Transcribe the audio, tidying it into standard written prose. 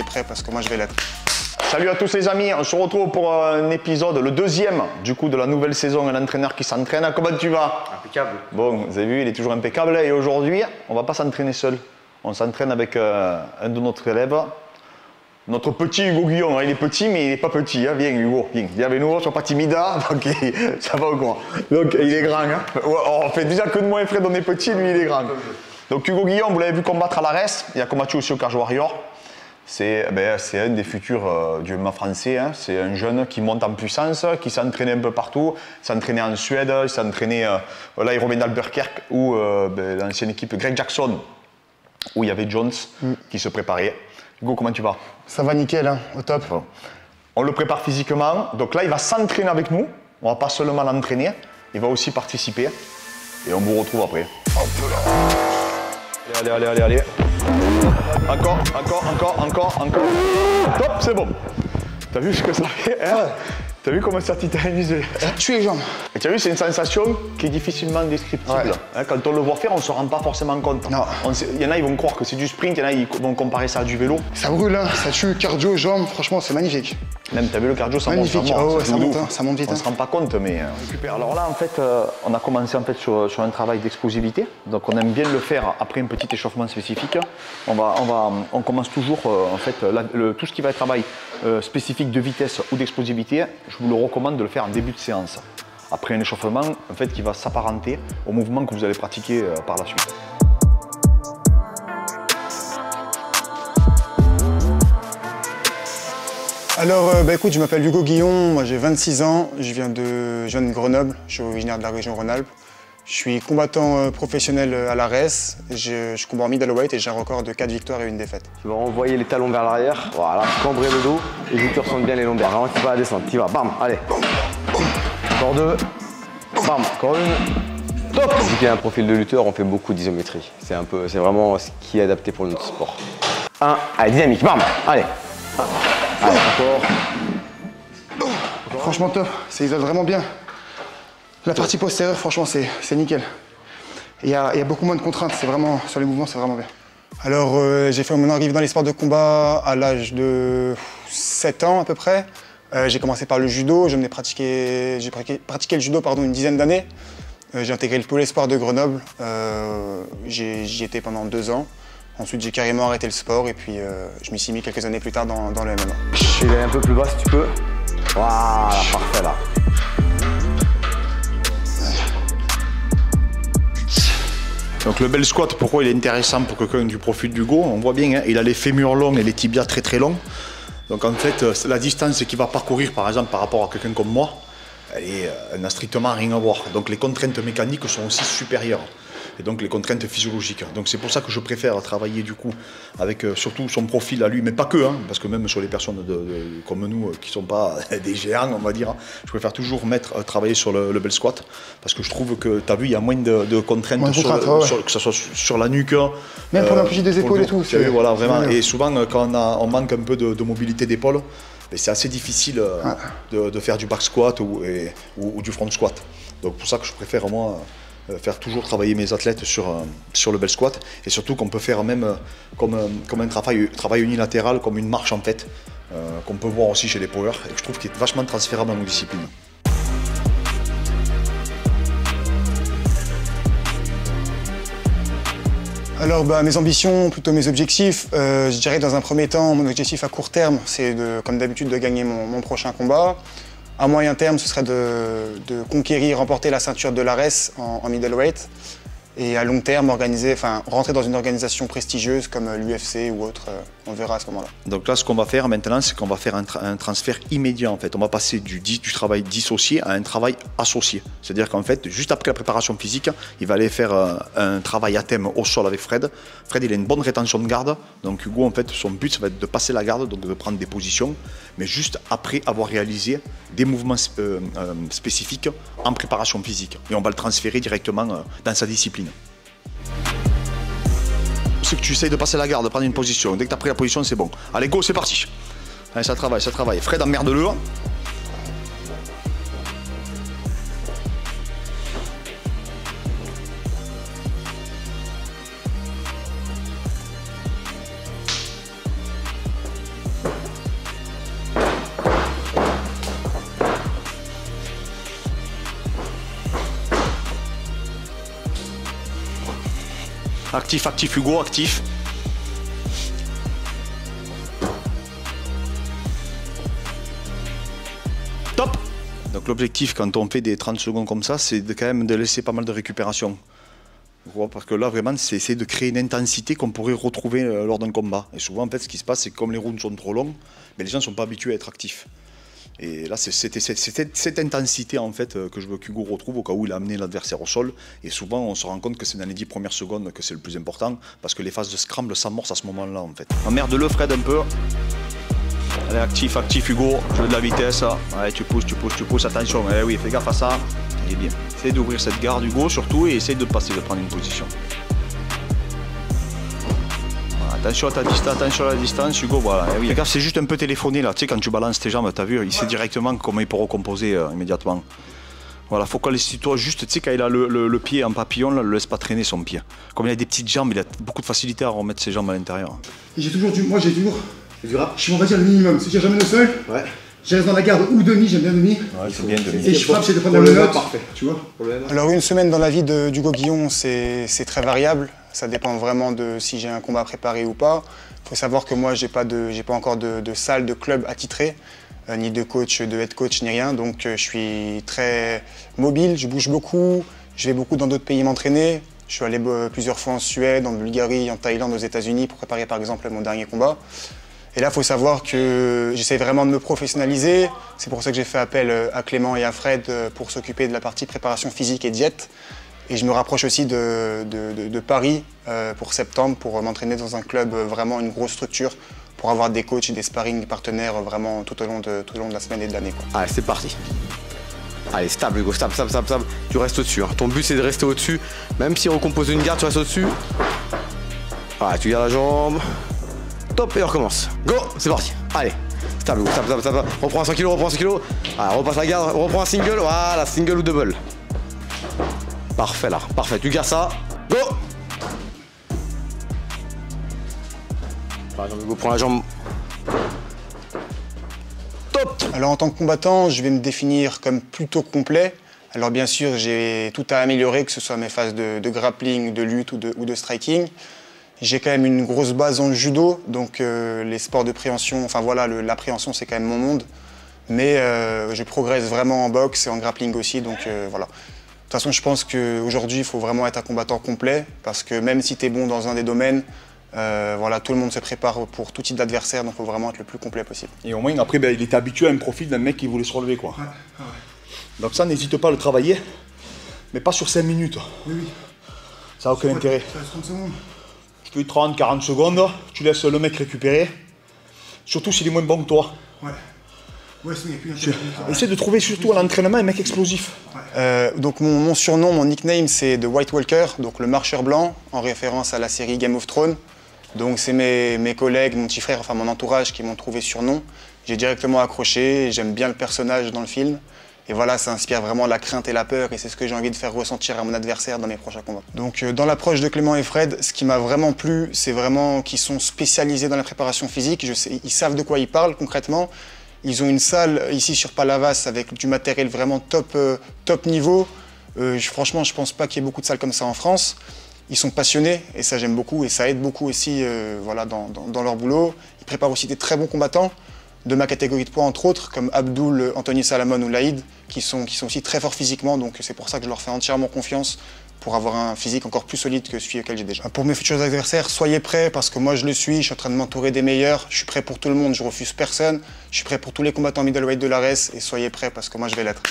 est prêt parce que moi je vais l'être. Salut à tous les amis, on se retrouve pour un épisode, le deuxième du coup de la nouvelle saison, un entraîneur qui s'entraîne. Comment tu vas? Impeccable. Bon, vous avez vu, il est toujours impeccable et aujourd'hui, on va pas s'entraîner seul. On s'entraîne avec un de notre élève, notre petit Hugo Guillon. Il est petit mais il n'est pas petit, hein. Viens Hugo, viens avec nous, sois pas timide, donc ça va ou quoi? Donc il est grand, hein. On fait déjà que de moins Fred, on est petit, lui il est grand. Donc Hugo Guillon, vous l'avez vu combattre à l'ARES, il a combattu aussi au Cage Warrior. C'est un des futurs du MMA français, hein. C'est un jeune qui monte en puissance, qui s'est entraîné un peu partout, il s'est entraîné en Suède, il s'est entraîné, là il revient d'Albuquerque où l'ancienne équipe Greg Jackson, où il y avait Jones qui se préparait. Hugo, comment tu vas? Ça va nickel, hein, au top. Bon. On le prépare physiquement, donc là il va s'entraîner avec nous, on va pas seulement l'entraîner, il va aussi participer et on vous retrouve après. Hop là. Allez. Encore. Top, c'est bon. T'as vu ce que ça fait, hein? T'as vu comment ça titanisé? Ça tue les jambes. Et tu as vu, c'est une sensation qui est difficilement descriptible. Ouais. Hein, quand on le voit faire, on ne se rend pas forcément compte. Non. Il y en a, ils vont croire que c'est du sprint, il y en a, ils vont comparer ça à du vélo. Ça brûle, hein, ça tue, cardio, jambes, franchement c'est magnifique. Même, t'as vu le cardio, ça monte. Magnifique, oh, ouais, ça monte, hein, ça monte vite. On ne se rend pas compte, mais on récupère. Alors là, en fait, on a commencé en fait, sur un travail d'explosivité. Donc on aime bien le faire après un petit échauffement spécifique. On commence toujours, en fait, tout ce qui va être travail spécifique de vitesse ou d'explosivité, je vous le recommande de le faire en début de séance. Après un échauffement, en fait, qui va s'apparenter au mouvement que vous allez pratiquer par la suite. Alors, écoute, je m'appelle Hugo Guillon, moi j'ai 26 ans, je viens de Grenoble, je suis originaire de la région Rhône-Alpes. Je suis combattant professionnel à l'ARES, je combats en middleweight et j'ai un record de 4 victoires et 1 défaite. Tu vas renvoyer les talons vers l'arrière, voilà, cambrer le dos et tu ressentent bien les lombaires. Vraiment, tu vas à descendre, tu vas, bam, allez. Encore 2, bam, encore 1. Top! Vu qu'il y a un profil de lutteur, on fait beaucoup d'isométrie. C'est vraiment ce qui est adapté pour notre sport. 1, allez, dynamique, bam, allez. Allez, encore. Franchement top, ça isole vraiment bien. La partie postérieure, franchement, c'est nickel. Il y a beaucoup moins de contraintes, c'est vraiment, sur les mouvements, c'est vraiment bien. Alors, j'ai fait mon arrivée dans les sports de combat à l'âge de 7 ans à peu près. J'ai commencé par le judo, j'ai pratiqué le judo une dizaine d'années. J'ai intégré le pôle espoir de Grenoble, j'y étais pendant 2 ans. Ensuite, j'ai carrément arrêté le sport et puis je m'y suis mis quelques années plus tard dans le MMA. Je vais aller un peu plus bas si tu peux. Voilà, parfait là. Donc le bel squat, pourquoi il est intéressant pour quelqu'un du profil d'Hugo? On voit bien, hein, il a les fémurs longs et les tibias très très longs. Donc en fait, la distance qu'il va parcourir par exemple par rapport à quelqu'un comme moi, elle n'a strictement rien à voir. Donc les contraintes mécaniques sont aussi supérieures. Et donc les contraintes physiologiques. Donc c'est pour ça que je préfère travailler du coup avec surtout son profil à lui, mais pas que, hein, parce que même sur les personnes comme nous qui ne sont pas des géants, on va dire, hein, je préfère toujours travailler sur le bel squat, parce que je trouve que tu as vu, il y a moins de contraintes, que ce soit sur la nuque. Même pour l'amplitude des épaules et tout. Voilà, vraiment. Et souvent quand on manque un peu de mobilité d'épaule, c'est assez difficile de faire du back squat ou du front squat. Donc pour ça que je préfère moi faire toujours travailler mes athlètes sur le bel squat, et surtout qu'on peut faire même comme un travail unilatéral, comme une marche en fait, qu'on peut voir aussi chez les power, et que je trouve qu'il est vachement transférable dans nos disciplines. Alors mes ambitions, plutôt mes objectifs, je dirais dans un premier temps, mon objectif à court terme, c'est comme d'habitude de gagner mon prochain combat. À moyen terme, ce serait de conquérir, remporter la ceinture de l'ARES en middleweight. Et à long terme, rentrer dans une organisation prestigieuse comme l'UFC ou autre, on verra à ce moment-là. Donc là, ce qu'on va faire maintenant, c'est qu'on va faire un transfert immédiat en fait. On va passer du travail dissocié à un travail associé. C'est-à-dire qu'en fait, juste après la préparation physique, il va aller faire un travail à thème au sol avec Fred. Fred, il a une bonne rétention de garde. Donc Hugo, en fait, son but, ça va être de passer la garde, donc de prendre des positions, mais juste après avoir réalisé des mouvements spécifiques en préparation physique. Et on va le transférer directement dans sa discipline. C'est que tu essayes de passer la garde, de prendre une position. Dès que tu as pris la position, c'est bon. Allez, go, c'est parti. Allez, ça travaille, ça travaille. Fred, emmerde-le. actif, actif Hugo, actif. Top. Donc l'objectif quand on fait des 30 secondes comme ça, c'est quand même de laisser pas mal de récupération. Parce que là vraiment c'est essayer de créer une intensité qu'on pourrait retrouver lors d'un combat. Et souvent en fait ce qui se passe c'est que comme les rounds sont trop longs, mais les gens ne sont pas habitués à être actifs. Et là c'est cette intensité en fait que je veux qu'Hugo retrouve au cas où il a amené l'adversaire au sol. Et souvent on se rend compte que c'est dans les 10 premières secondes que c'est le plus important, parce que les phases de scramble s'amorcent à ce moment-là en fait. Emmerde-le Fred un peu. Allez, actif, actif Hugo, je veux de la vitesse. Allez, tu pousses, attention. Eh oui, fais gaffe à ça. Il est bien. Essaye d'ouvrir cette garde Hugo surtout et essaye de passer, de prendre une position. Voilà, attention à la distance Hugo, voilà. Eh oui. Fais gaffe, c'est juste un peu téléphoné là. Tu sais, quand tu balances tes jambes, t'as vu, il sait directement comment il peut recomposer immédiatement. Voilà, focalise-toi juste, tu sais, quand il a le pied en papillon, là, ne le laisse pas traîner son pied. Comme il a des petites jambes, il a beaucoup de facilité à remettre ses jambes à l'intérieur. J'ai toujours je suis, on va dire, le minimum. Si j'ai jamais le sol, je reste dans la garde ou demi, j'aime bien demi. Ouais, c'est bien demi. Et je frappe, c'est de prendre la menotte, parfait. Tu vois. Alors une semaine dans la vie d'Hugo Guillon, c'est très variable. Ça dépend vraiment de si j'ai un combat préparé ou pas. Il faut savoir que moi, j'ai pas encore de salle, de club attitré, ni de coach, de head coach, ni rien. Donc je suis très mobile, je bouge beaucoup, je vais beaucoup dans d'autres pays m'entraîner. Je suis allé plusieurs fois en Suède, en Bulgarie, en Thaïlande, aux États-Unis pour préparer par exemple mon dernier combat. Et là, il faut savoir que j'essaie vraiment de me professionnaliser. C'est pour ça que j'ai fait appel à Clément et à Fred pour s'occuper de la partie préparation physique et diète. Et je me rapproche aussi de Paris pour septembre pour m'entraîner dans un club, vraiment une grosse structure, pour avoir des coachs et des sparring partenaires vraiment tout au long de la semaine et de l'année. Allez, c'est parti. Allez, stable Hugo, stable. Tu restes au-dessus. Hein. Ton but c'est de rester au-dessus. Même si on recompose une garde, tu restes au-dessus. Voilà, tu gardes la jambe. Top, et on recommence. Go, c'est parti. Allez, stable Hugo, stable. Reprends un 100 kg, Voilà, repasse la garde, reprends un single. Voilà, single ou double. Parfait là, parfait. Tu gardes ça. Go. Par exemple, Hugo, prends la jambe. Top. Alors en tant que combattant, je vais me définir comme plutôt complet. Alors bien sûr, j'ai tout à améliorer, que ce soit mes phases de grappling, de lutte ou de striking. J'ai quand même une grosse base en judo, donc les sports de préhension, enfin voilà, l'appréhension c'est quand même mon monde. Mais je progresse vraiment en boxe et en grappling aussi, donc voilà. De toute façon, je pense qu'aujourd'hui, il faut vraiment être un combattant complet, parce que même si tu es bon dans un des domaines, voilà, tout le monde se prépare pour tout type d'adversaire, donc il faut vraiment être le plus complet possible. Et au moins, après, il était habitué à un profil d'un mec qui voulait se relever, quoi. Ouais. Donc ça, n'hésite pas à le travailler, mais pas sur 5 minutes. Oui. Ça n'a aucun intérêt. Ça reste 30 secondes. Je fais 30, 40 secondes, tu laisses le mec récupérer, surtout s'il est moins bon que toi. Ouais, sinon il n'y a plus d'intérêt. Essaie de trouver surtout à l'entraînement un mec explosif. Donc mon surnom, mon nickname, c'est The White Walker, donc le marcheur blanc, en référence à la série Game of Thrones. Donc c'est mes collègues, mon petit frère, enfin mon entourage qui m'ont trouvé surnom. J'ai directement accroché, j'aime bien le personnage dans le film. Et voilà, ça inspire vraiment la crainte et la peur, et c'est ce que j'ai envie de faire ressentir à mon adversaire dans mes prochains combats. Donc dans l'approche de Clément et Fred, ce qui m'a vraiment plu, c'est vraiment qu'ils sont spécialisés dans la préparation physique. Ils savent de quoi ils parlent concrètement. Ils ont une salle ici sur Palavas avec du matériel vraiment top niveau. Franchement, je ne pense pas qu'il y ait beaucoup de salles comme ça en France. Ils sont passionnés, et ça j'aime beaucoup, et ça aide beaucoup aussi voilà, dans leur boulot. Ils préparent aussi des très bons combattants de ma catégorie de poids, entre autres, comme Abdul, Anthony Salamon ou Laïd, qui sont aussi très forts physiquement, donc c'est pour ça que je leur fais entièrement confiance pour avoir un physique encore plus solide que celui auquel j'ai déjà. Pour mes futurs adversaires, soyez prêts, parce que moi je le suis, je suis en train de m'entourer des meilleurs, je suis prêt pour tout le monde, je refuse personne, je suis prêt pour tous les combattants middleweight de l'ARES, et soyez prêts, parce que moi je vais l'être.